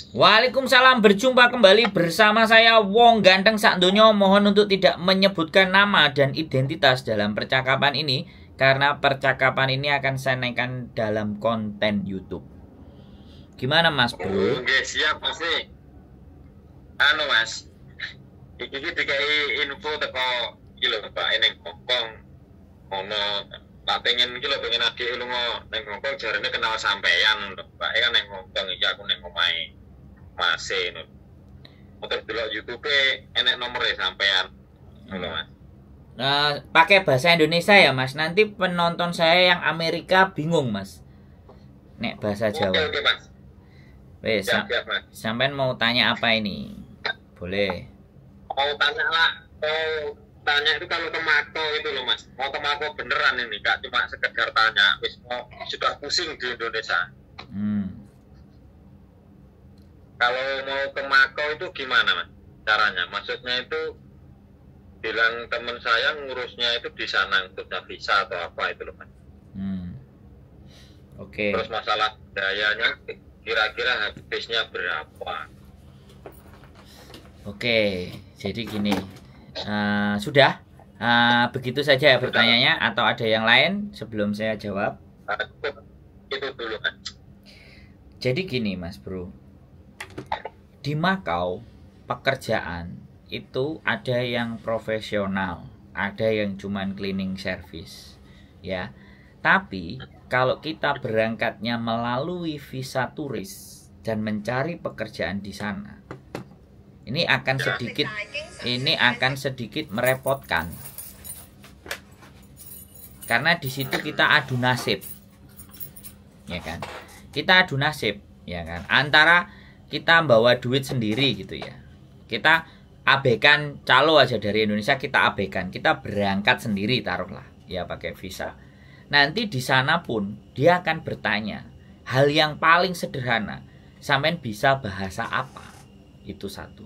Waalaikumsalam, berjumpa kembali bersama saya Wong Ganteng Sakdonya. Mohon untuk tidak menyebutkan nama dan identitas dalam percakapan ini, karena percakapan ini akan saya naikkan dalam konten YouTube. Gimana Mas Bro? Oke, siap Mas. Mas. Iki dikai info teko iki lho Pak, ning Hongkong. Ono tak pengen iki lho, pengen adik lunga ning Hongkong jarene kenal sampean lho Pak. Kan ning Hongkong iki aku ning omahe Mas ngono. Motor delok YouTube enek nomere sampean. Ngono Mas. Pakai bahasa Indonesia ya Mas. Nanti penonton saya yang Amerika bingung Mas. Nek bahasa Jawa. Oke Mas. Wes, Siap, Mas. sampean mau tanya apa ini? Boleh. Mau tanya lah, mau tanya itu kalau ke Mako itu loh Mas. Mau ke Mako beneran ini, Kak, cuma sekedar tanya. Wis mau sudah pusing di Indonesia. Kalau mau ke Mako itu gimana Mas caranya? Maksudnya itu bilang teman saya ngurusnya itu di sana untuk visa atau apa itu loh Mas. Oke. Terus masalah biayanya kira-kira habisnya berapa? Oke, jadi gini, sudah begitu saja ya pertanyaannya, atau ada yang lain sebelum saya jawab? Itu dulu kan. Jadi gini Mas Bro, di Makau pekerjaan itu ada yang profesional, ada yang cuman cleaning service, ya. Tapi kalau kita berangkatnya melalui visa turis dan mencari pekerjaan di sana, ini akan sedikit merepotkan. Karena di situ kita adu nasib. Ya kan? Kita adu nasib, ya kan? Antara kita bawa duit sendiri gitu ya. Kita abaikan calo aja dari Indonesia, kita abaikan. Kita berangkat sendiri taruhlah, ya pakai visa. Nanti di sana pun dia akan bertanya hal yang paling sederhana, sampean bisa bahasa apa? Itu satu.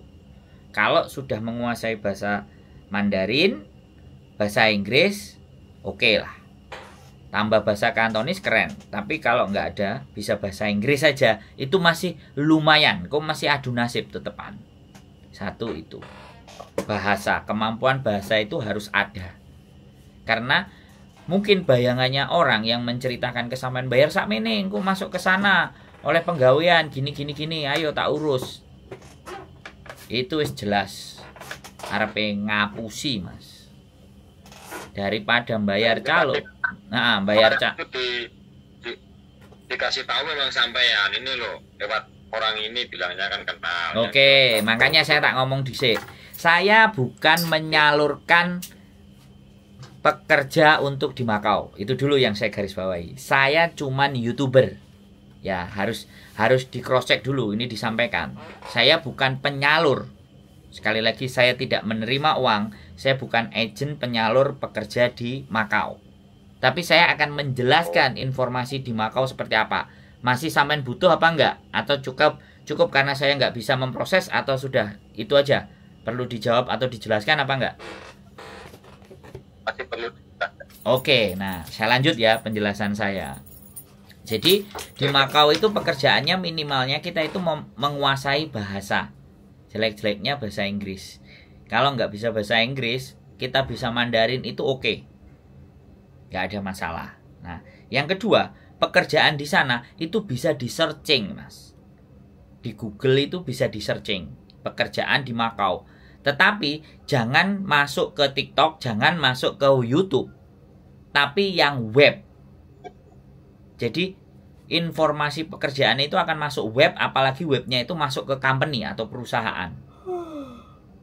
Kalau sudah menguasai bahasa Mandarin, bahasa Inggris, oke lah. Tambah bahasa Kantonis keren. Tapi kalau nggak ada, bisa bahasa Inggris saja, itu masih lumayan. Kok masih adu nasib tetepan. Satu itu. Bahasa, kemampuan bahasa itu harus ada. Karena mungkin bayangannya orang yang menceritakan ke sampean, bayar sakmene, engko masuk ke sana oleh penggawean gini, ayo tak urus. Itu wis jelas arepe ngapusi Mas. Daripada bayar calo. Nah, bayar dikasih tahu memang sampean ini loh, lewat orang ini bilangnya kan kenal. Oke, makanya saya tak ngomong dhisik. Saya bukan menyalurkan pekerja untuk di Makau. Itu dulu yang saya garis bawahi. Saya cuman YouTuber. Ya, harus di cross check dulu, ini disampaikan. Saya bukan penyalur. Sekali lagi, saya tidak menerima uang. Saya bukan agen penyalur pekerja di Makau. Tapi saya akan menjelaskan informasi di Makau seperti apa. Masih sampean butuh apa enggak? Atau cukup karena saya nggak bisa memproses, atau sudah itu aja? Perlu dijawab atau dijelaskan apa enggak? Masih perlu. Oke, nah saya lanjut ya penjelasan saya. Jadi di Makau itu pekerjaannya minimalnya kita itu menguasai bahasa. Jelek-jeleknya bahasa Inggris. Kalau nggak bisa bahasa Inggris, kita bisa Mandarin itu oke. Nggak ada masalah. Nah, yang kedua, pekerjaan di sana itu bisa di searching Mas. Di Google itu bisa di searching pekerjaan di Makau. Tetapi jangan masuk ke TikTok, jangan masuk ke YouTube. Tapi yang web. Jadi informasi pekerjaan itu akan masuk web, apalagi webnya itu masuk ke company atau perusahaan.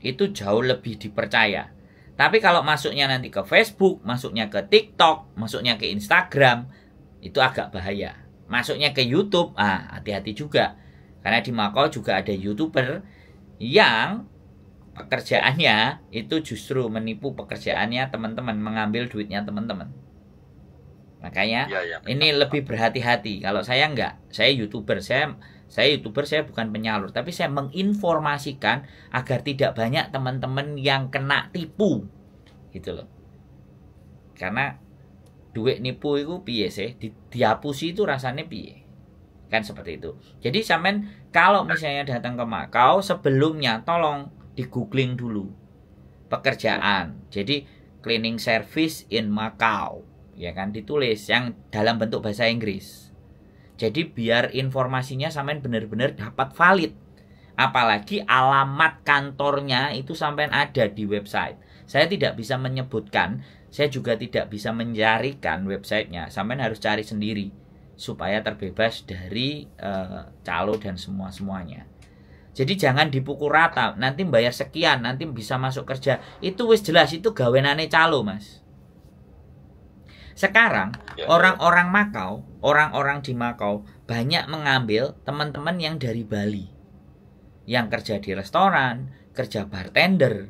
Itu jauh lebih dipercaya. Tapi kalau masuknya nanti ke Facebook, masuknya ke TikTok, masuknya ke Instagram, itu agak bahaya. Masuknya ke YouTube, hati-hati juga. Karena di Makau juga ada YouTuber yang pekerjaannya itu justru menipu pekerjaannya teman-teman, mengambil duitnya teman-teman. Makanya ini lebih berhati-hati. Kalau saya enggak, saya YouTuber, saya bukan penyalur, tapi saya menginformasikan agar tidak banyak teman-teman yang kena tipu. Gitu loh. Karena duit nipu itu piye sih? Dihapusi itu rasanya piye? Kan seperti itu. Jadi sampean kalau misalnya datang ke Makau, sebelumnya tolong di googling dulu pekerjaan. Jadi cleaning service in Macau, ya kan, ditulis yang dalam bentuk bahasa Inggris. Jadi biar informasinya sampean benar-benar dapat valid. Apalagi alamat kantornya itu sampean ada di website. Saya tidak bisa menyebutkan, saya juga tidak bisa mencarikan websitenya. Sampean harus cari sendiri supaya terbebas dari calo dan semuanya. Jadi jangan dipukul rata, nanti bayar sekian, nanti bisa masuk kerja. Itu wis jelas, itu gawenane calo, Mas. Sekarang orang-orang Makau, orang-orang di Makau banyak mengambil teman-teman yang dari Bali, yang kerja di restoran, kerja bartender.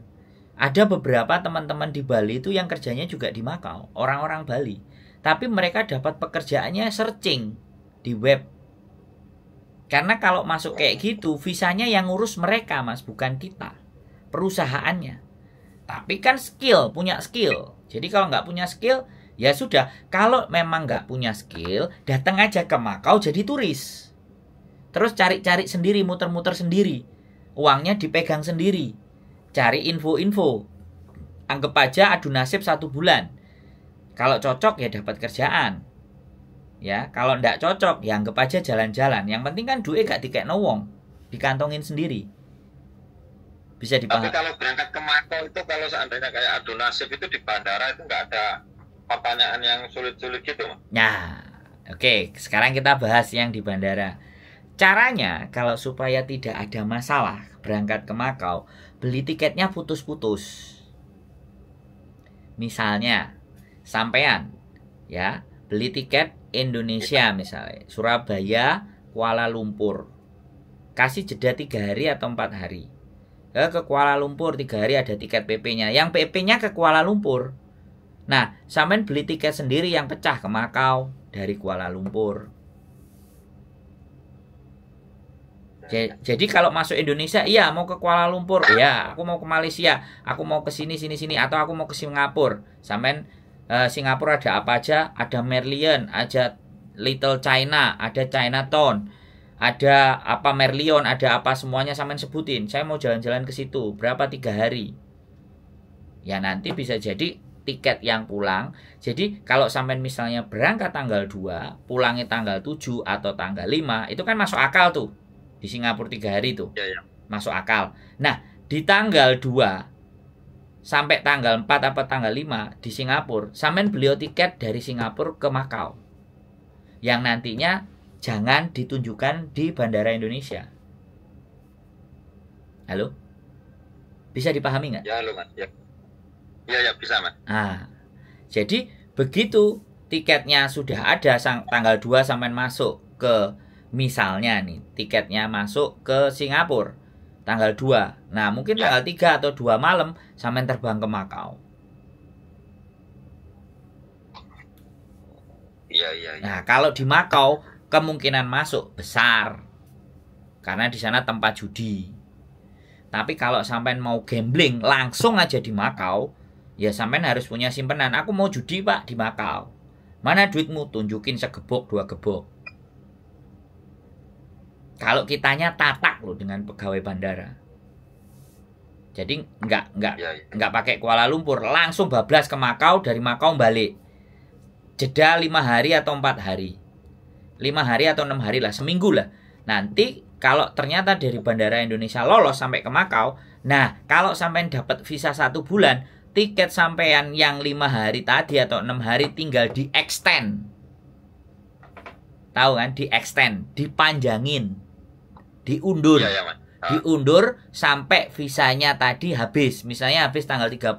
Ada beberapa teman-teman di Bali itu yang kerjanya juga di Makau, orang-orang Bali. Tapi mereka dapat pekerjaannya searching di web. Karena kalau masuk kayak gitu, visanya yang ngurus mereka, Mas, bukan kita, perusahaannya. Tapi kan skill, punya skill. Jadi kalau nggak punya skill, ya sudah. Kalau memang nggak punya skill, datang aja ke Makau jadi turis. Terus cari-cari sendiri, muter-muter sendiri. Uangnya dipegang sendiri. Cari info-info. Anggap aja adu nasib 1 bulan. Kalau cocok ya dapat kerjaan. Ya, kalau ndak cocok ya anggap aja jalan-jalan. Yang penting kan duit gak dikekno wong, dikantongin sendiri. Bisa dipahami. Tapi kalau berangkat ke Makau itu, kalau seandainya kayak adu nasib itu di bandara itu nggak ada pertanyaan yang sulit-sulit gitu, Mas? Nah, oke, sekarang kita bahas yang di bandara. Caranya kalau supaya tidak ada masalah berangkat ke Makau, beli tiketnya putus-putus. Misalnya, sampean ya, beli tiket Indonesia misalnya, Surabaya, Kuala Lumpur. Kasih jeda 3 hari atau 4 hari. Ke Kuala Lumpur 3 hari ada tiket PP-nya. Yang PP-nya ke Kuala Lumpur. Nah, sampean beli tiket sendiri yang pecah ke Makau dari Kuala Lumpur. Jadi kalau masuk Indonesia, iya mau ke Kuala Lumpur, iya aku mau ke Malaysia, aku mau ke sini, atau aku mau ke Singapura. Sampean Singapura ada apa aja? Ada Merlion, ada Little China, ada Chinatown, ada apa Merlion, ada apa semuanya sampean sebutin. Saya mau jalan-jalan ke situ, berapa 3 hari. Ya nanti bisa jadi tiket yang pulang. Jadi kalau sampean misalnya berangkat tanggal 2, pulangnya tanggal 7 atau tanggal 5, itu kan masuk akal tuh. Di Singapura 3 hari tuh. Ya. Masuk akal. Nah, di tanggal 2 sampai tanggal 4 apa tanggal 5 di Singapura, sampean beli tiket dari Singapura ke Makau. Yang nantinya jangan ditunjukkan di Bandara Indonesia. Halo? Bisa dipahami nggak? Ya, halo, Mas. Ya, bisa, Mas. Jadi begitu tiketnya sudah ada tanggal 2 sampean masuk ke, misalnya nih, tiketnya masuk ke Singapura tanggal 2. Nah, mungkin tanggal 3 atau 2 malam sampean terbang ke Makau. Iya. Nah, kalau di Makau kemungkinan masuk besar. Karena di sana tempat judi. Tapi kalau sampean mau gambling langsung aja di Makau, ya sampean harus punya simpenan. Aku mau judi, Pak, di Makau. Mana duitmu? Tunjukin segebok 2 gebok. Kalau kitanya tatak loh dengan pegawai bandara. Jadi nggak pakai Kuala Lumpur, langsung bablas ke Makau, dari Makau balik. Jeda 5 hari atau 4 hari. 5 hari atau 6 hari lah, seminggu lah. Nanti kalau ternyata dari Bandara Indonesia lolos sampai ke Makau, nah kalau sampean dapat visa 1 bulan, tiket sampean yang 5 hari tadi atau 6 hari tinggal di extend. Tahu kan? Di extend, dipanjangin, diundur. Ya, Mas. Diundur sampai visanya tadi habis. Misalnya habis tanggal 30,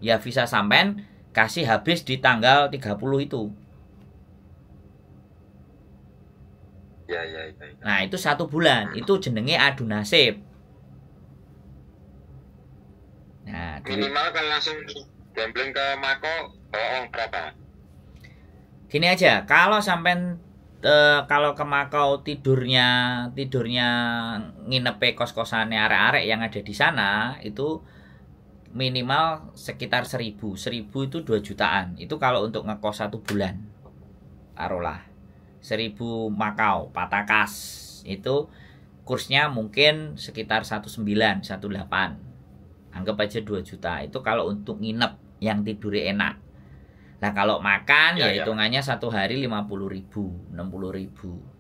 ya visa sampean kasih habis di tanggal 30 itu. Ya. Nah, itu 1 bulan. Itu jenenge adu nasib. Nah, minimal kalau langsung gambling ke Makau, bawa uang berapa? Gini aja, kalau sampean kalau ke Makau tidurnya nginepe kos-kosannya arek-arek yang ada di sana, itu minimal sekitar 1.000 itu 2 jutaan. Itu kalau untuk ngekos 1 bulan. Taruhlah 1.000 Makau, Patakas. Itu kursnya mungkin sekitar 19, 18. Anggap aja 2 juta. Itu kalau untuk nginep yang tidurnya enak. Nah kalau makan ya hitungannya satu hari 50.000, 60.000.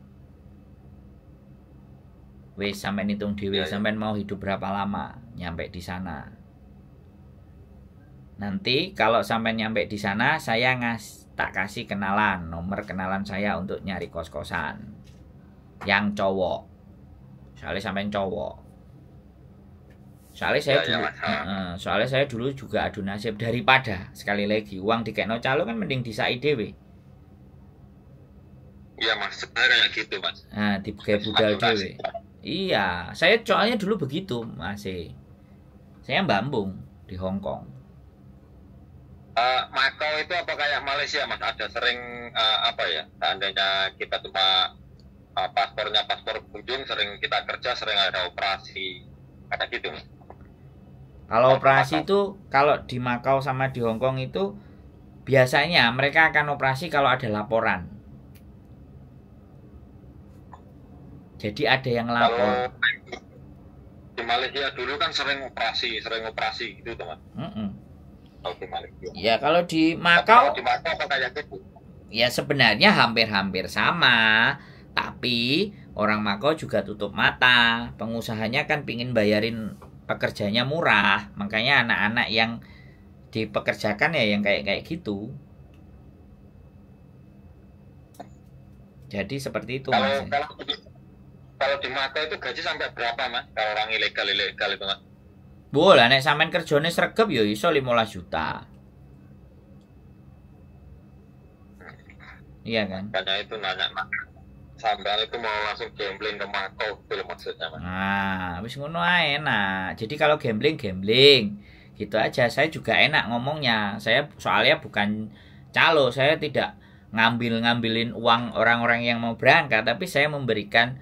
Wes sampai hitung dewe, sampai mau hidup berapa lama nyampe di sana. Nanti kalau sampai nyampe di sana saya tak kasih kenalan, nomor kenalan saya untuk nyari kos-kosan yang cowok. Soalnya sampai cowok. Soalnya saya dulu juga adu nasib, daripada sekali lagi uang dikekno calo kan mending disai dhewe. Iya Mas, sebenarnya gitu Mas. Nah, digawe budal dhewe. Iya, saya soalnya dulu begitu, masih. Saya mbambung di Hong Kong. Macau itu apa kayak Malaysia Mas? Ada sering apa ya? Seandainya kita cuma paspornya paspor kunjung, sering kita kerja, sering ada operasi, ada gitu Mas. Kalau operasi itu, kalau di Macau sama di Hong Kong itu biasanya mereka akan operasi kalau ada laporan. Jadi ada yang lapor. Di Malaysia dulu kan sering operasi gitu teman. Kalau di Malaysia. Ya kalau di Macau. Kalau di Macau apa kayak gitu? Ya sebenarnya hampir-hampir sama. Tapi orang Macau juga tutup mata. Pengusahanya kan pingin bayarin pekerjanya murah. Makanya anak-anak yang dipekerjakan ya yang kayak gitu. Jadi seperti itu Mas. Kalau di Macau itu gaji sampai berapa Mas? Kalau orang ilegal itu Mas? Boleh, nek sampean kerjane sregep ya iso 15 juta. Iya kan? Makanya itu nanya sampean itu mau langsung gambling ke Macau itu maksudnya Mas. Nah, wis ngono ae enak. Jadi kalau gambling gitu aja. Saya juga enak ngomongnya. Saya soalnya bukan calo, saya tidak ngambilin uang orang-orang yang mau berangkat, tapi saya memberikan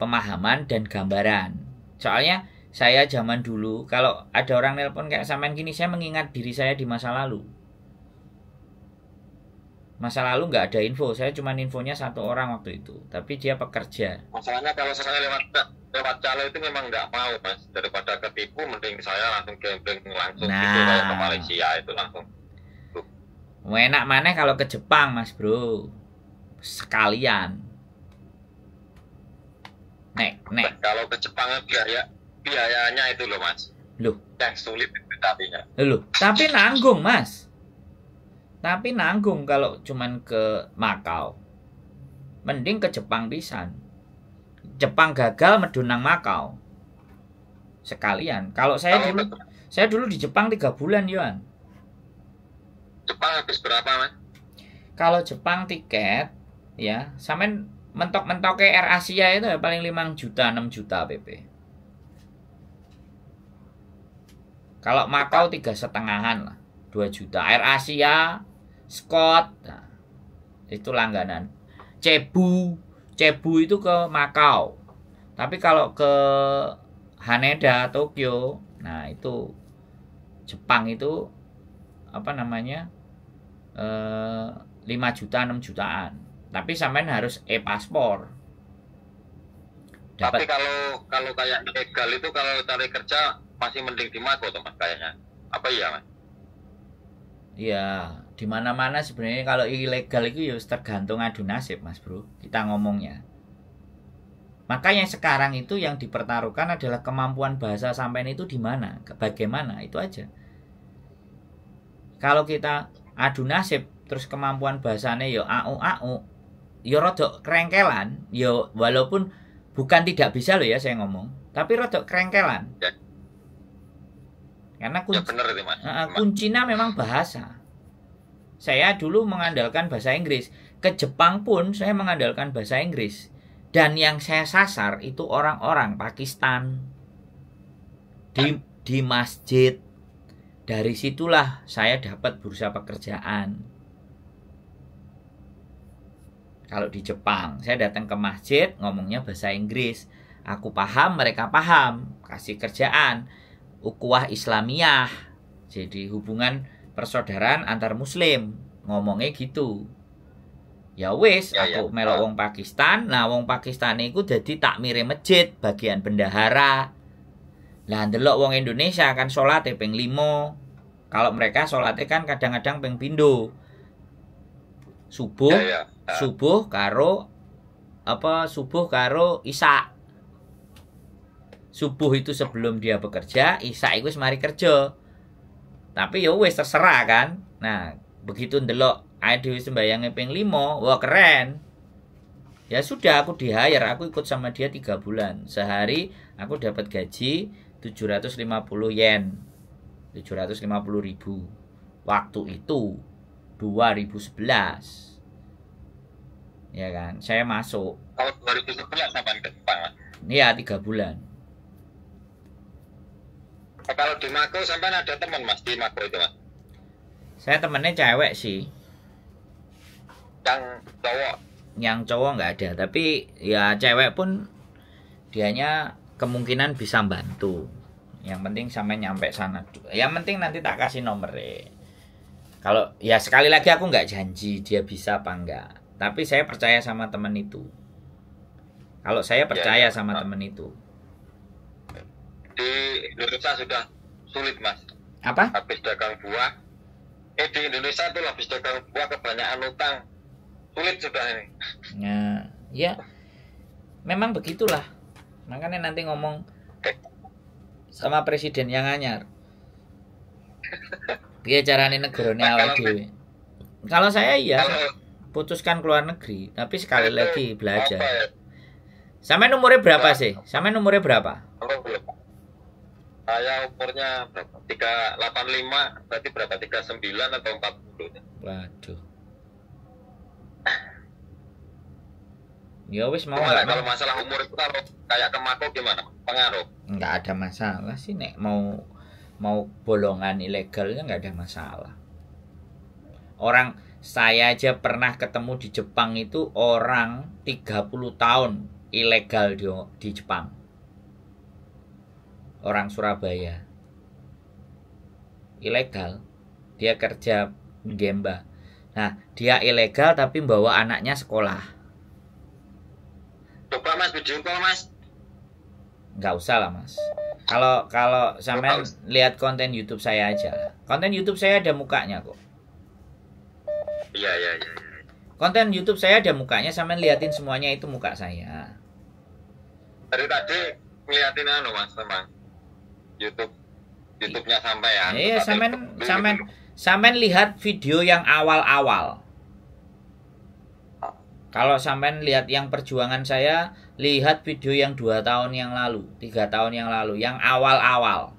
pemahaman dan gambaran. Soalnya saya zaman dulu kalau ada orang nelpon kayak sampean gini, saya mengingat diri saya di masa lalu. Masa lalu nggak ada info, saya cuma infonya satu orang waktu itu, tapi dia pekerja. Masalahnya kalau saya lewat calo itu memang nggak mau Mas, daripada ketipu mending saya langsung gambling langsung gitu kalau ke Malaysia itu langsung. Enak maneh kalau ke Jepang Mas Bro, sekalian. Nek. Kalau ke Jepang biayanya itu loh Mas. Loh, yang sulit itu tadinya. Loh, tapi nanggung Mas. Tapi nanggung kalau cuman ke Macau. Mending ke Jepang pisan. Jepang gagal medunang Macau. Sekalian. Kalau saya dulu di Jepang 3 bulan, Yohan. Jepang habis berapa, Mas? Kalau Jepang tiket ya, sampean mentok-mentoknya Air Asia itu ya paling 5 juta, 6 juta PP. Kalau Macau 3,5-an lah, 2 juta. Air Asia, Scott, nah, itu langganan. Cebu itu ke Macau. Tapi kalau ke Haneda, Tokyo, nah itu Jepang itu apa namanya 5 juta, 6 jutaan. Tapi sampean harus e-paspor. Tapi kalau kayak ilegal itu kalau cari kerja masih mending di Macau teman kayaknya. Apa iya, Mas? Iya, di mana-mana sebenarnya kalau ilegal itu ya tergantung adu nasib, Mas Bro. Kita ngomongnya. Makanya sekarang itu yang dipertaruhkan adalah kemampuan bahasa sampean itu di mana, bagaimana, itu aja. Kalau kita adu nasib terus kemampuan bahasanya ya au, ya rada kerengkelan, ya walaupun bukan tidak bisa loh ya saya ngomong, tapi rada kerengkelan. Ya. Karena ya bener itu, Mas. Kuncinya memang bahasa. Saya dulu mengandalkan bahasa Inggris. Ke Jepang pun saya mengandalkan bahasa Inggris. Dan yang saya sasar itu orang-orang Pakistan. Di masjid. Dari situlah saya dapat bursa pekerjaan. Kalau di Jepang, saya datang ke masjid ngomongnya bahasa Inggris. Aku paham, mereka paham. Kasih kerjaan. Ukhuwah Islamiyah. Jadi hubungan persaudaraan antar muslim. Ngomongnya gitu. Ya wis, Ya, aku ya. melok wong Pakistan. Nah, wong Pakistan iku dadi takmire masjid, bagian bendahara. Lah ndelok wong Indonesia kan salate ping 5. Kalau mereka salate kan kadang-kadang ping pindho. Subuh, Ya, ya. subuh karo Isya. Subuh itu sebelum dia bekerja, Isya itu wis mari kerja. Tapi ya wis terserah kan. Nah, begitu ndelok dhewe sembayange ping 5, wah keren. Ya sudah, aku di-hire, aku ikut sama dia 3 bulan. Sehari aku dapat gaji 750 yen. 750.000. Waktu itu 2011. Ya kan, saya masuk. Tahun 2011 sampai ke Jepang, Mas. Iya, 3 bulan. Kalau di Mako sampai ada teman Mas di Mako itu, Mas. Saya temennya cewek sih. Yang cowok. Yang cowok nggak ada, tapi ya cewek pun dianya kemungkinan bisa bantu. Yang penting sampai nyampe sana. Yang penting nanti tak kasih nomornya. Kalau ya sekali lagi aku nggak janji dia bisa apa enggak. Tapi saya percaya sama teman itu. Kalau saya percaya sama teman itu. Di Indonesia sudah sulit, Mas. Apa? Habis dagang buah. Di Indonesia itu habis dagang buah kebanyakan utang. Sulit sudah ini. Nah, ya memang begitulah. Makanya nanti ngomong sama presiden yang anyar. Piye carane negarane awake dhewe. Kalau saya iya, Kalau putuskan keluar negeri, tapi sekali lagi apa belajar. ya? Sampai umurnya berapa sih? Sampai umurnya berapa? Kalau belum. Saya umurnya berapa? 385, berarti berapa? 39 atau 40? Waduh. Ya wis mau Gimana nggak kalau mau. masalah umur itu kalau kayak ke Mako gimana? Pengaruh? Nggak ada masalah sih nek mau bolongan ilegalnya nggak ada masalah. Orang saya aja pernah ketemu di Jepang itu orang 30 tahun ilegal di Jepang. Orang Surabaya. Ilegal. Dia kerja gemba. Nah, dia ilegal tapi bawa anaknya sekolah. Coba Mas video call Mas. Nggak usah lah mas. Kalau sampean lihat konten YouTube saya aja. Konten YouTube saya ada mukanya kok. Iya. Konten YouTube saya ada mukanya, sampean liatin semuanya itu muka saya. Dari tadi ngeliatin anu Mas memang YouTube-nya sampean. Iya, Tapi sampean lihat video yang awal-awal. Kalau sampean lihat yang perjuangan saya, lihat video yang 2 tahun yang lalu, 3 tahun yang lalu, yang awal-awal.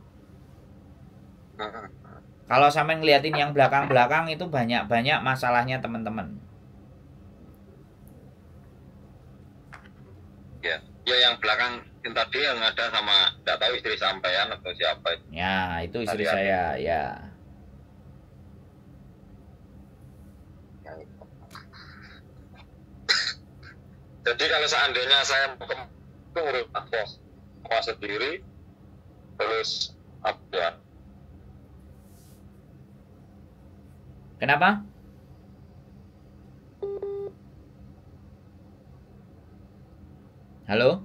Kalau sampean ngeliatin yang belakang-belakang itu banyak masalahnya teman-teman. Ya yang belakang yang tadi yang ada sama tidak tahu istri sampean atau siapa itu. Ya, itu istri Tadi saya, ya. Jadi kalau seandainya saya mau ke itu urut semua sendiri, terus apa ya? Kenapa? Halo?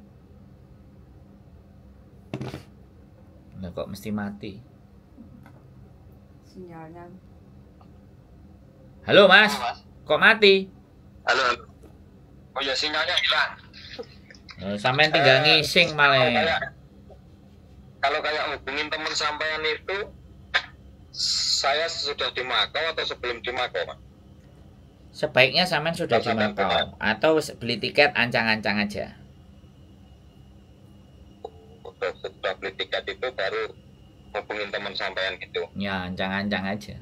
Nah, kok mesti mati? Sinyalnya. Halo mas, kok mati? Halo. Oh ya sinyalnya hilang. Sampean tinggal ngising malah. Kalau kayak hubungin teman sampean itu, saya sudah di Makau atau sebelum di Makau, Pak? Sebaiknya sampean sudah di Makau atau beli tiket ancang-ancang aja. Sudah beli tiket itu baru hubungin teman sampean gitu. Ya, ancang-ancang aja.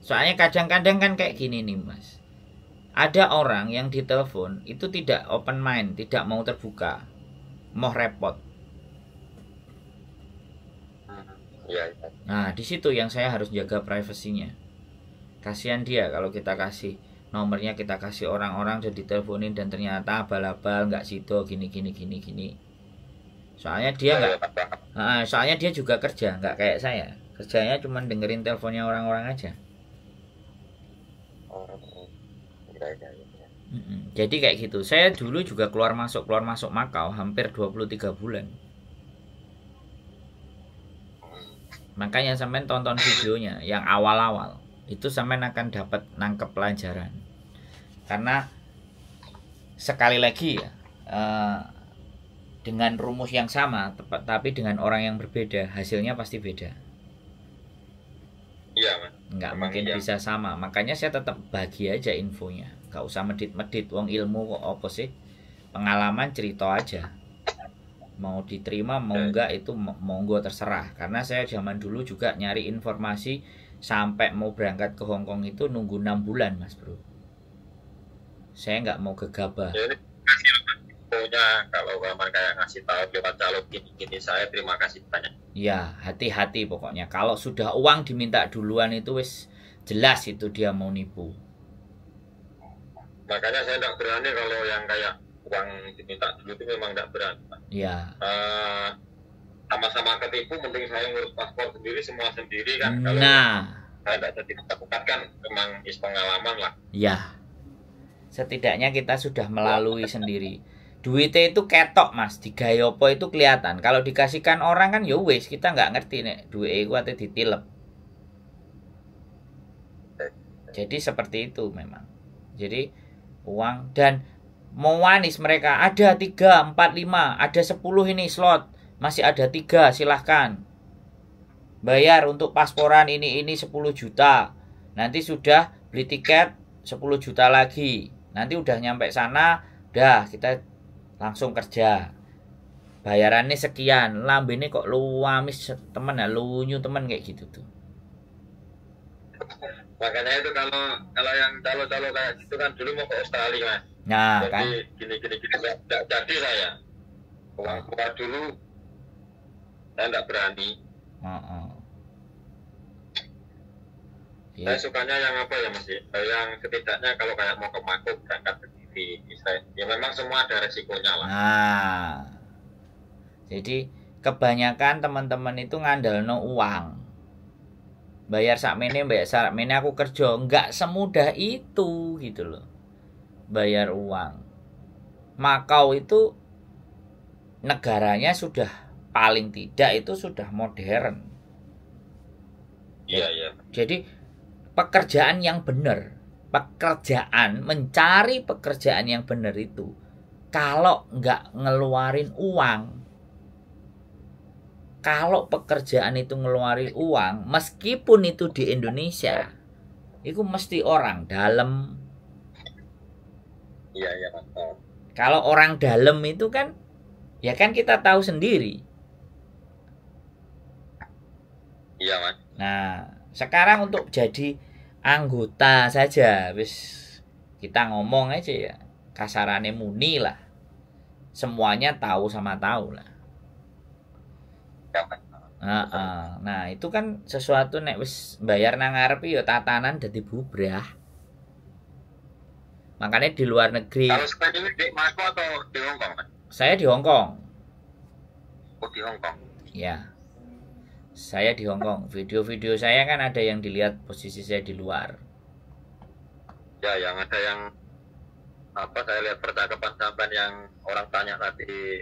Soalnya kadang-kadang kan kayak gini nih mas. Ada orang yang ditelepon itu tidak open mind, tidak mau terbuka, mau repot. Iya. Nah di situ yang saya harus jaga privasinya. Kasihan dia kalau kita kasih nomornya, kita kasih orang-orang dan diteleponin dan ternyata abal-abal nggak sido gini. Soalnya dia soalnya dia juga kerja, nggak kayak saya. Kerjanya cuma dengerin teleponnya orang-orang aja. Jadi kayak gitu. Saya dulu juga keluar masuk Makau hampir 23 bulan. Makanya sampean tonton videonya yang awal-awal. Itu sampean akan dapat nangkep pelajaran. Karena sekali lagi ya, dengan rumus yang sama tapi dengan orang yang berbeda, hasilnya pasti beda. Iya, Mas. Nggak mungkin bisa sama. Makanya saya tetap bagi aja infonya. Gak usah medit-medit. Wong ilmu kok apa sih? Pengalaman cerita aja. Mau diterima mau enggak itu monggo terserah. Karena saya zaman dulu juga nyari informasi sampai mau berangkat ke Hongkong itu nunggu 6 bulan, Mas Bro. Saya nggak mau gegabah. Ya, ini kasih infonya, kalau Bapak kayak ngasih tahu lewat calon gini-gini, saya terima kasih banyak. Ya, hati-hati pokoknya. Kalau sudah uang diminta duluan itu wis jelas itu dia mau nipu. Makanya saya tidak berani kalau yang kayak uang diminta dulu itu memang tidak berani. Ya. Sama-sama ketipu, mending saya ngurus paspor sendiri, semua sendiri kan. Kalau saya tidak jadi tepat kan, memang pengalaman lah. Ya. Setidaknya kita sudah melalui sendiri. Duitnya itu ketok, Mas. Di gayopo itu kelihatan. Kalau dikasihkan orang kan ya wis, kita nggak ngerti nek duit itu ate ditilep. Jadi seperti itu memang. Jadi uang dan mau wanis mereka ada 3, 4, 5, ada 10 ini slot, masih ada 3, silahkan bayar untuk pasporan ini 10 juta, nanti sudah beli tiket 10 juta lagi, nanti udah nyampe sana dah kita langsung kerja, bayarannya sekian, lambene kok lu wamis temen ya, lunyu temen kayak gitu tuh. Makanya itu kalau yang calo-calo kayak gitu kan dulu mau ke Australia, Mas. Nah, jadi kan gini nggak jadi saya keluar dulu, saya nggak berani. Saya sukanya yang apa ya, Mas, yang setidaknya kalau kayak mau ke Mako berangkat sendiri, ya memang semua ada resikonya lah. Nah, jadi kebanyakan teman-teman itu ngandalno uang, bayar sakmene aku kerja, nggak semudah itu gitu loh. Bayar uang. Makau itu negaranya sudah paling tidak itu sudah modern. Iya. Jadi pekerjaan yang benar, mencari pekerjaan yang benar itu kalau nggak ngeluarin uang, kalau pekerjaan itu ngeluarin uang, meskipun itu di Indonesia, itu mesti orang dalam. Iya. Kalau orang dalam itu kan, ya kan kita tahu sendiri. Iya, Mas. Nah, sekarang untuk jadi anggota saja, wis kita ngomong aja ya, kasarane muni lah. Semuanya tahu sama tahu lah. Nah, itu kan sesuatu nek wis bayar nang ngarep ya tatanan dadi bubrah. Makanya di luar negeri. Kalau sekarang ini di Mako atau di Hongkong, Mas? Saya di Hongkong. Oh, di Hongkong. Ya. Saya di Hongkong. Video-video saya kan ada yang dilihat posisi saya di luar. Ya, yang ada yang apa, saya lihat percakapan sampai yang orang tanya tadi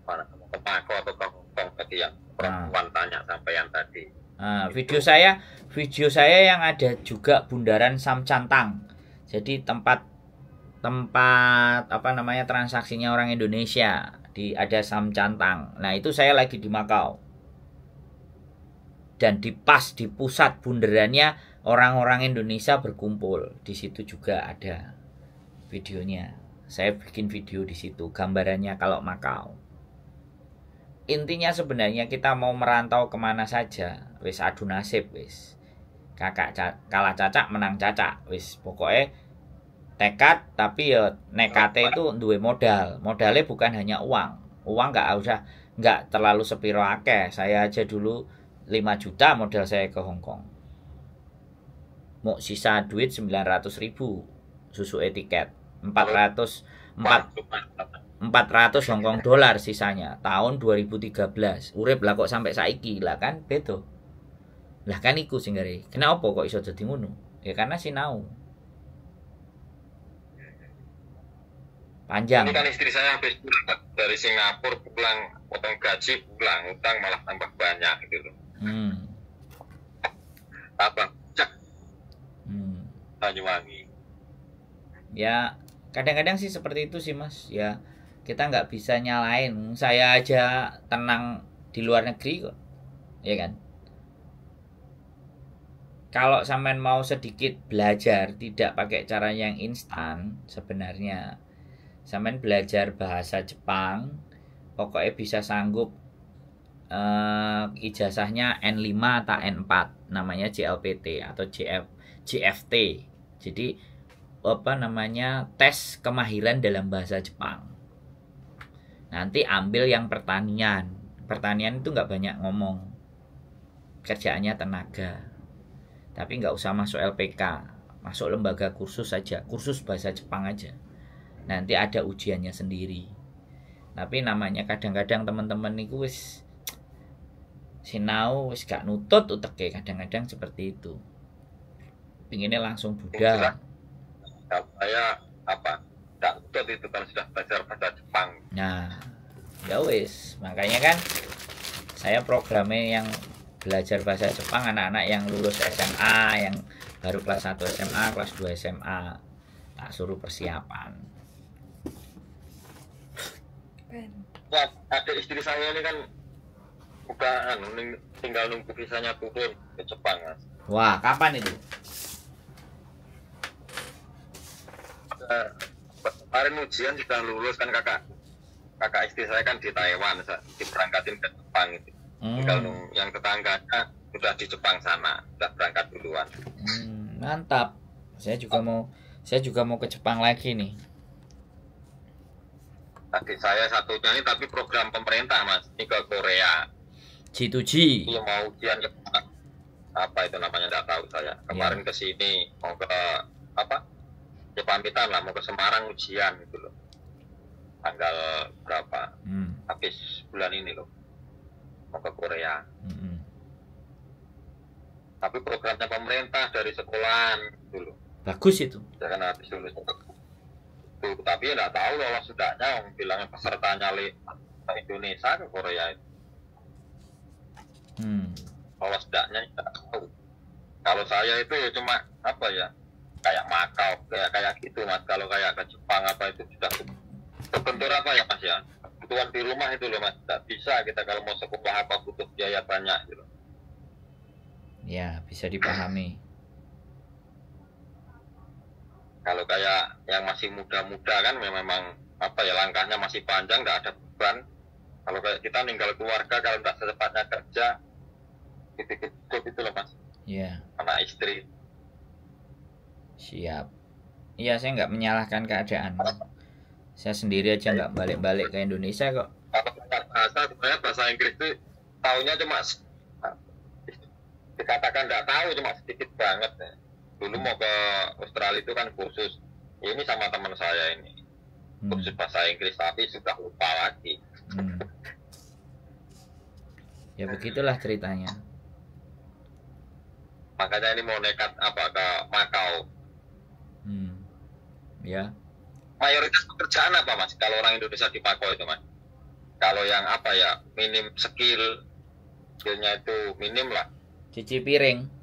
mana ke Mako atau ke Hongkong tadi, yang perempuan tanya sampai yang tadi. Video saya yang ada juga bundaran Samcantang. Jadi tempat apa namanya transaksinya orang Indonesia, ada Samcantang. Nah, itu saya lagi di Makau. Dan di pusat bundarannya orang-orang Indonesia berkumpul. Di situ juga ada videonya. Saya bikin video di situ, gambarannya kalau Makau. Intinya sebenarnya kita mau merantau kemana saja, wis adu nasib wis. Kakak kalah cacak menang cacak wis, pokoknya tekad, tapi ya nekate itu duwe modal. Modalnya bukan hanya uang nggak terlalu sepiro akeh. Saya aja dulu 5 juta modal saya ke Hongkong, mau sisa duit 900.000 susu etiket 400 Hongkong dolar sisanya tahun 2013. Urip lah kok sampai saiki lah kan beda. Lah kan iku sing gare. Kenapa kok iso dadi ngono? Ya karena sinau. Panjang. Ini kan istri saya habis dari Singapura pulang, potong gaji pulang, utang malah tambah banyak gitu loh. Abang cek Banyuwangi. Ya kadang-kadang sih seperti itu sih Mas. Ya kita nggak bisa nyalain. Saya aja tenang di luar negeri kok, ya kan. Kalau sampean mau sedikit belajar tidak pakai cara yang instan, sebenarnya sampean belajar bahasa Jepang, pokoknya bisa sanggup ijazahnya N5 atau N4, namanya JLPT atau JFT. Jadi apa namanya, tes kemahiran dalam bahasa Jepang. Nanti ambil yang pertanian. Pertanian itu nggak banyak ngomong, kerjaannya tenaga. Tapi nggak usah masuk LPK, masuk lembaga kursus saja, kursus bahasa Jepang aja. Nanti ada ujiannya sendiri. Tapi namanya kadang-kadang teman-teman niku wis sinau wis gak nutut uteke, kadang-kadang seperti itu. Pinginnya langsung budal. Kalau saya apa? Tidak nutut itu kalau sudah belajar bahasa Jepang. Nah, ya wis, makanya kan saya programnya yang belajar bahasa Jepang anak-anak yang lulus SMA, yang baru kelas 1 SMA, kelas 2 SMA, tak suruh persiapan. Ya, ada istri saya ini kan udah tinggal nunggu visanya turun ke Jepang, Mas. Wah, kapan itu? Kemarin ujian sudah lulus kan, kakak istri saya kan di Taiwan, diberangkatin ke Jepang itu. Tinggal yang tetangganya sudah di Jepang sana, sudah berangkat duluan. Mantap. Saya juga mau ke Jepang lagi nih. Tadi saya satunya ini tapi program pemerintah, Mas, ini ke Korea. G2G. Iya, mau ujian ke apa itu namanya, nggak tahu saya. Kemarin ke sini mau ke apa? Ya pamitan lah, mau ke Semarang ujian gitu loh. Tanggal berapa? Habis bulan ini loh. Mau ke Korea. Tapi programnya pemerintah dari sekolahan dulu. Bagus itu. Jangan habis lulus. Tapi ya nggak tahu lolos sudahnya, bilangnya pesertanya Indonesia ke Korea itu. Lolos sudahnya nggak tahu. Kalau saya itu ya cuma apa ya, kayak Makau, kayak gitu, Mas. Kalau kayak ke Jepang apa itu sudah terbentur apa ya, Mas ya. Kebutuhan di rumah itu loh, Mas. Tidak bisa kita kalau mau sekolah apa butuh biaya banyak gitu. Ya, bisa dipahami. Kalau kayak yang masih muda-muda kan memang apa ya, langkahnya masih panjang, nggak ada beban. Kalau kayak kita ninggal keluarga, kalau nggak secepatnya kerja, hidup itu loh, Mas. Iya. Anak istri. Siap. Iya, saya nggak menyalahkan keadaan. Saya sendiri aja nggak balik-balik ke Indonesia kok. Kalau bahasa, sebenarnya bahasa Inggris itu tahunya cuma dikatakan nggak tahu, cuma sedikit banget ya. Dulu mau ke Australia itu kan kursus, ini sama teman saya ini kursus bahasa Inggris, tapi sudah lupa lagi. Ya begitulah ceritanya. Makanya ini mau nekat apa ke Makau. Ya. Mayoritas pekerjaan apa, Mas, kalau orang Indonesia di Makau itu, Mas? Kalau yang apa ya, minim skillnya itu minim lah. Cuci piring.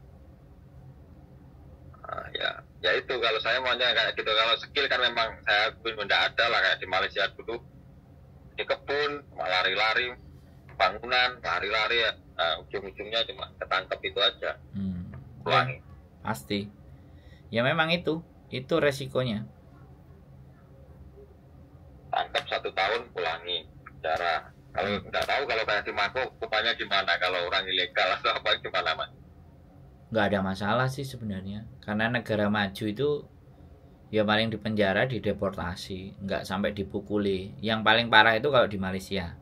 Ya itu kalau saya maunya kayak gitu. Kalau skill kan memang saya akuin tidak ada lah, kayak di Malaysia dulu di kebun cuma lari-lari, bangunan lari-lari ya. Ujung-ujungnya cuma ketangkep itu aja. Pulangi. Pasti. Ya memang itu resikonya. Tangkap 1 tahun pulangi penjara. Kalau nggak tahu kalau kayak di Mako hukumannya gimana, kalau orang ilegal atau apa gimana, Mas? Nggak ada masalah sih sebenarnya, karena negara maju itu ya paling di penjara, dideportasi, nggak sampai dipukuli. Yang paling parah itu kalau di Malaysia.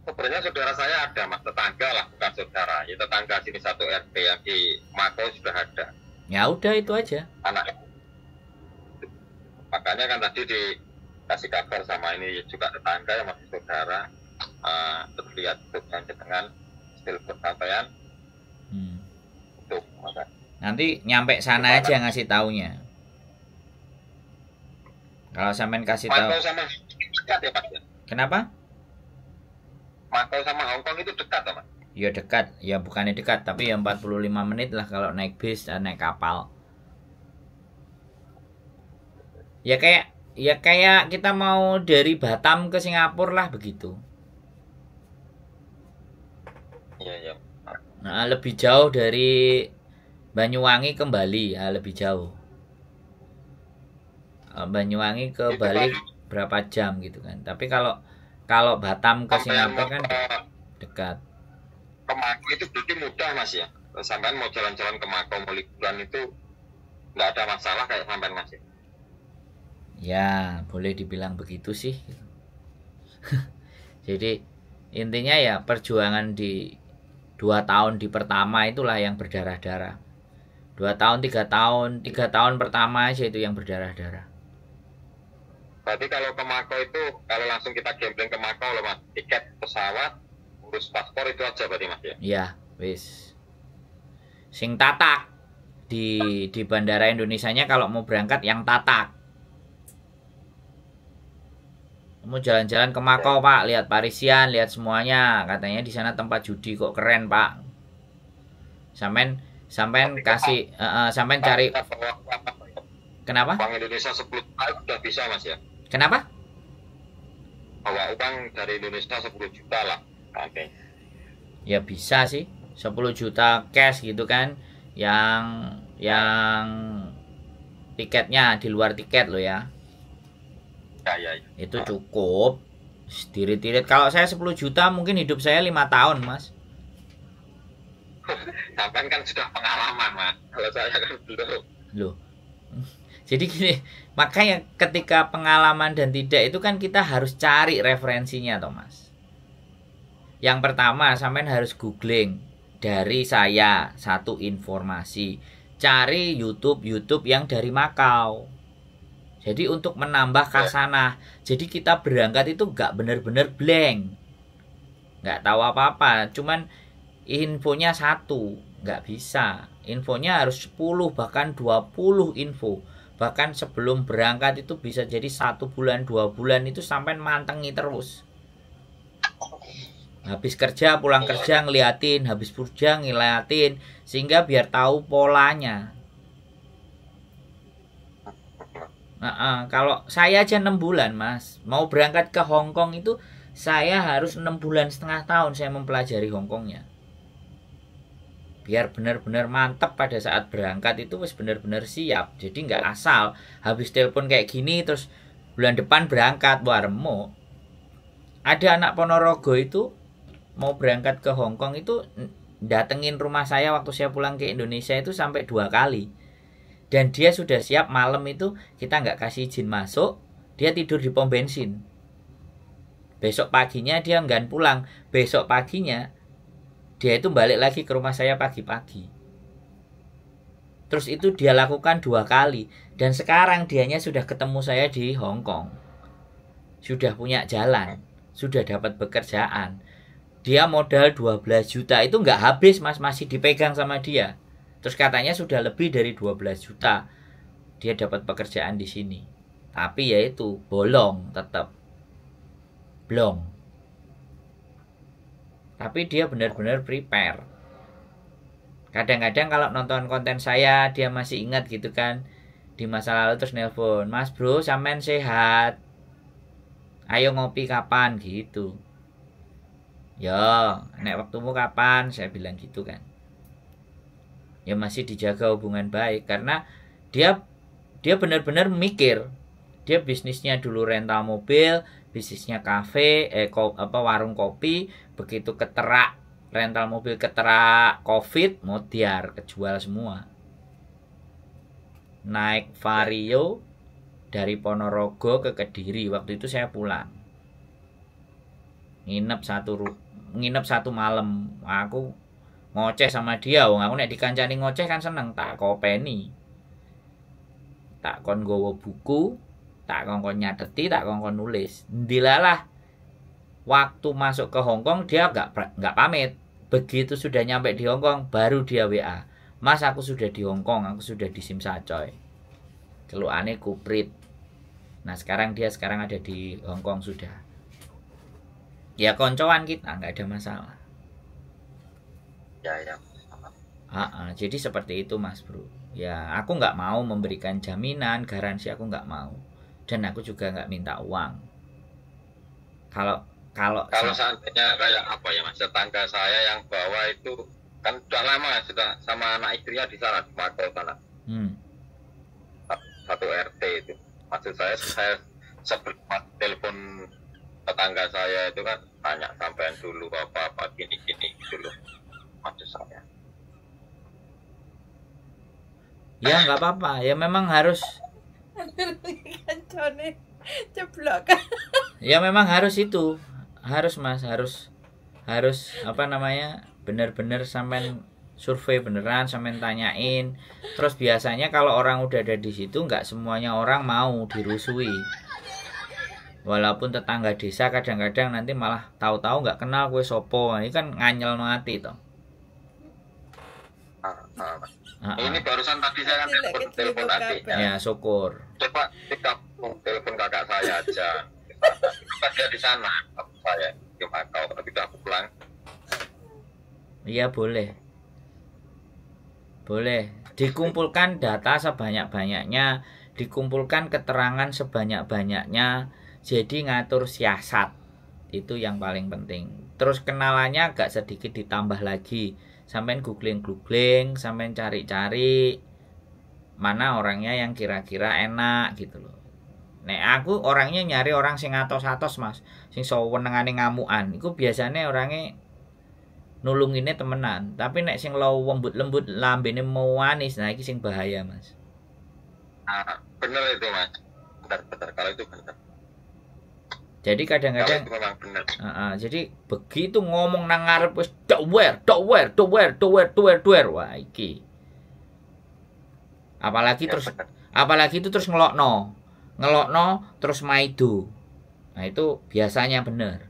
Sebenarnya saudara saya ada, Mas, tetangga lah, bukan saudara. Ya tetangga sini satu RT yang di Mako sudah ada. Ya udah itu aja. Anak. Makanya kan tadi dikasih kabar sama ini juga tetangga yang masih saudara. Terlihat dengan jenengan telepon sampean. Nanti nyampe sana aja ngasih taunya. Kalau sampean kasih tahu. Makau sama dekat ya Pak? Kenapa? Makau sama Hong Kong itu dekat Pak? Ya dekat, ya bukannya dekat, tapi ya 45 menit lah kalau naik bis dan naik kapal. Ya kayak kita mau dari Batam ke Singapura lah begitu. Iya. Nah, lebih jauh dari Banyuwangi ke Bali, ya lebih jauh. Banyuwangi ke Bali berapa jam gitu kan. Tapi kalau Batam ke Singapura kan dekat. Ke Makau itu berarti mudah Mas ya. Sampai mau jalan-jalan ke Makau mau liburan itu nggak ada masalah kayak sampai Mas ya. Ya, boleh dibilang begitu sih. Jadi intinya ya perjuangan di 2 tahun di pertama itulah yang berdarah-darah. 2 tahun, 3 tahun, 3 tahun pertama aja itu yang berdarah-darah. Berarti kalau ke Makau itu kalau langsung kita gambling ke Makau loh Mas, tiket pesawat, urus paspor itu aja berarti Mas ya? Iya, wis. Sing tatak di Bandara Indonesianya kalau mau berangkat yang tatak. Mau jalan-jalan ke Makau Pak, lihat Parisian, lihat semuanya. Katanya di sana tempat judi kok keren Pak. Sampean kasih, sampean cari. Kenapa? Uang Indonesia 10 juta udah bisa Mas ya? Kenapa? Bawa uang dari Indonesia 10 juta lah. Oke. Ya bisa sih, 10 juta cash gitu kan. Yang tiketnya di luar tiket loh ya. Ya. Itu cukup. Tirit-tirit. Kalau saya 10 juta mungkin hidup saya 5 tahun Mas. Sampai kan sudah pengalaman Mas. Kalau saya kan belum. Loh. Jadi gini, makanya ketika pengalaman dan tidak itu kan kita harus cari referensinya toh Mas. Yang pertama sampean harus googling dari saya satu informasi. Cari YouTube yang dari Makau. Jadi untuk menambah kasanah. Jadi kita berangkat itu gak bener-bener blank. Gak tahu apa-apa. Cuman infonya satu. Gak bisa. Infonya harus 10 bahkan 20 info. Bahkan sebelum berangkat itu bisa jadi 1 bulan 2 bulan itu sampai mantengi terus. Habis kerja pulang kerja ngeliatin. Habis kerja ngeliatin. Sehingga biar tahu polanya. Kalau saya aja 6 bulan Mas, mau berangkat ke Hong Kong itu saya harus 6 bulan setengah tahun saya mempelajari Hong Kongnya. Biar benar-benar mantap pada saat berangkat itu wis benar-benar siap. Jadi nggak asal habis telepon kayak gini terus bulan depan berangkat. Wah remuk. Ada anak Ponorogo itu mau berangkat ke Hong Kong itu datengin rumah saya waktu saya pulang ke Indonesia itu sampai 2 kali. Dan dia sudah siap malam itu kita nggak kasih izin masuk, dia tidur di pom bensin. Besok paginya dia nggak pulang, besok paginya dia itu balik lagi ke rumah saya pagi-pagi. Terus itu dia lakukan 2 kali. Dan sekarang dianya sudah ketemu saya di Hong Kong. Sudah punya jalan, sudah dapat pekerjaan. Dia modal 12 juta itu nggak habis Mas, masih dipegang sama dia. Terus katanya sudah lebih dari 12 juta dia dapat pekerjaan di sini. Tapi ya itu bolong tetap. Blong. Tapi dia benar-benar prepare. Kadang-kadang kalau nonton konten saya dia masih ingat gitu kan. Di masa lalu terus nelpon, "Mas bro, sampean sehat? Ayo ngopi kapan?" gitu. "Ya, nek waktumu kapan?" saya bilang gitu kan. Ya masih dijaga hubungan baik karena dia benar-benar mikir. Dia bisnisnya dulu rental mobil, bisnisnya kafe, warung kopi, begitu keterak rental mobil keterak Covid, modiar, kejual semua. Naik Vario dari Ponorogo ke Kediri, waktu itu saya pulang. Nginep satu malam. Aku ngoceh sama dia, wong aku nek dikancani ngoceh kan seneng, tak kopeni. Tak kon nggawa buku, tak kon nyateti, tak kon nulis. Ndilalah waktu masuk ke Hong Kong dia enggak pamit. Begitu sudah nyampe di Hong Kong baru dia WA. "Mas, aku sudah di Hong Kong, aku sudah di Simsacoy." Celukane kuprit. Nah sekarang ada di Hong Kong sudah. Ya koncoan kita nggak ada masalah. Ya. Jadi seperti itu Mas Bro. Ya aku nggak mau memberikan jaminan, garansi, aku nggak mau. Dan aku juga nggak minta uang. Kalau seandainya kayak apa ya Mas, tetangga saya yang bawa itu kan sudah lama sudah sama anak istrinya di sana di Makau sana. Satu RT itu. Maksud saya sebelum telepon tetangga saya itu kan tanya sampean dulu apa gini gitu loh. Maksud saya. Ya nggak apa-apa, ya memang harus. Ya memang harus itu, harus Mas, harus apa namanya, benar-benar sampean survei beneran, sampean tanyain. Terus biasanya kalau orang udah ada di situ, nggak semuanya orang mau dirusui. Walaupun tetangga desa kadang-kadang nanti malah tahu-tahu nggak kenal kue sopo, ini kan nganyel hati toh. Ini barusan tadi saya kan telepon adiknya. Ya syukur. Coba kita telepon kakak saya aja. Kita dia di sana, saya di Makau, tapi udah pulang. Iya boleh. Dikumpulkan data sebanyak-banyaknya, dikumpulkan keterangan sebanyak-banyaknya. Jadi ngatur siasat itu yang paling penting. Terus kenalannya agak sedikit ditambah lagi. Sampean googling, sampean cari-cari mana orangnya yang kira-kira enak gitu loh. Nek aku orangnya nyari orang sing atos-atos Mas, sing sewenengane ngamukan. Iku biasanya orangnya nulunginnya temenan. Tapi nek sing lembut-lembut lambene manis, nah iki sing bahaya Mas. Bener itu Mas. Benar kalau itu benar. Jadi kadang-kadang jadi begitu ngomong nang ngarep wis dok wer. Wah iki. Apalagi itu terus ngelokno terus maido. Nah itu biasanya bener.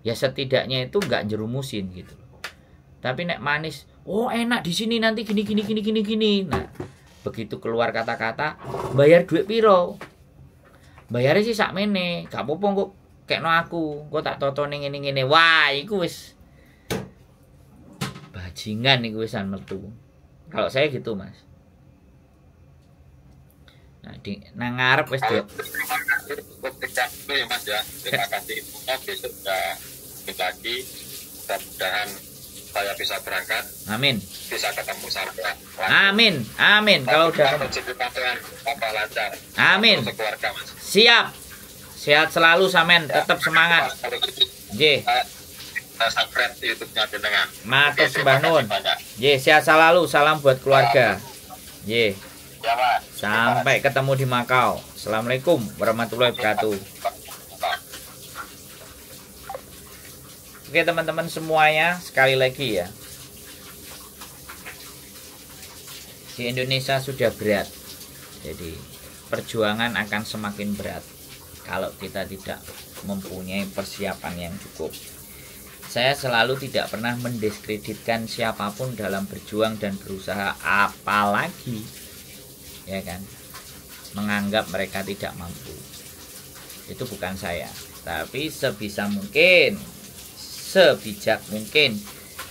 Ya setidaknya itu enggak jerumusin gitu. Tapi nek manis, oh enak di sini nanti gini. Nah, begitu keluar kata-kata bayar duit piro? Bayarnya sih sakmene, gak apa-apa kok kekno aku, kok tak totone ngene-ngene. Wah, iku wis bajingan iku wisan metu. Kalau saya gitu, Mas. Nah, nang ngarep wis ya Mas ya. Terima kasih infonya, besok udah lagi. Mudah-mudahan saya bisa berangkat. Amin. Bisa ketemu sampean. Amin. Kalau udah lancar. Amin. Sekeluarga Mas. Siap. Sehat selalu sampean, tetap semangat. Nggih. Subscribe YouTube-nya jenengan. Matur sembah nuwun. Nggih, sehat selalu. Salam buat keluarga. Nggih. Ya, Mas. Sampai ketemu di Makau. Assalamualaikum warahmatullahi wabarakatuh. Oke teman-teman semuanya, sekali lagi ya. Di Indonesia sudah berat. Jadi perjuangan akan semakin berat kalau kita tidak mempunyai persiapan yang cukup. Saya selalu tidak pernah mendiskreditkan siapapun dalam berjuang dan berusaha, apalagi ya kan, menganggap mereka tidak mampu. Itu bukan saya. Tapi sebisa mungkin, sebijak mungkin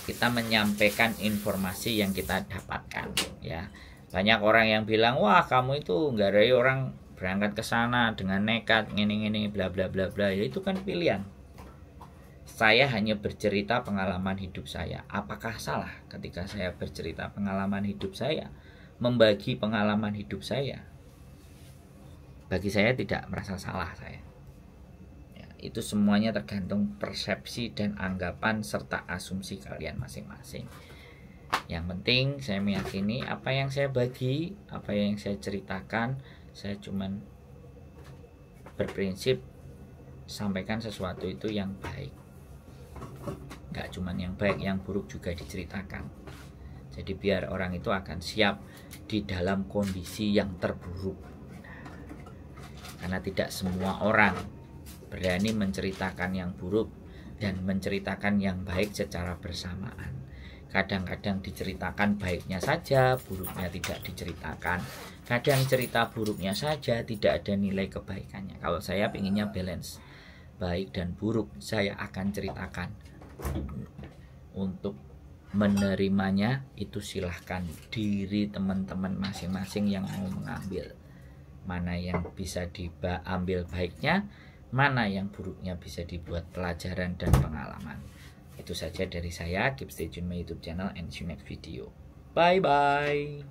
kita menyampaikan informasi yang kita dapatkan ya. Banyak orang yang bilang, wah kamu itu nggak ada orang berangkat ke sana dengan nekat ngene bla bla bla bla. Ya itu kan pilihan. Saya hanya bercerita pengalaman hidup saya. Apakah salah ketika saya bercerita pengalaman hidup saya, membagi pengalaman hidup saya? Bagi saya tidak merasa salah saya. Ya, itu semuanya tergantung persepsi dan anggapan serta asumsi kalian masing-masing. Yang penting saya meyakini apa yang saya bagi, apa yang saya ceritakan, saya cuman berprinsip sampaikan sesuatu itu yang baik. Gak cuman yang baik, yang buruk juga diceritakan. Jadi biar orang itu akan siap di dalam kondisi yang terburuk. Karena tidak semua orang berani menceritakan yang buruk dan menceritakan yang baik secara bersamaan. Kadang-kadang diceritakan baiknya saja, buruknya tidak diceritakan. Kadang cerita buruknya saja, tidak ada nilai kebaikannya. Kalau saya pinginnya balance, baik dan buruk saya akan ceritakan. Untuk menerimanya itu silahkan diri teman-teman masing-masing yang mau mengambil. Mana yang bisa diambil baiknya, mana yang buruknya bisa dibuat pelajaran dan pengalaman. Itu saja dari saya. Keep stay tune my YouTube channel and see you next video. Bye bye.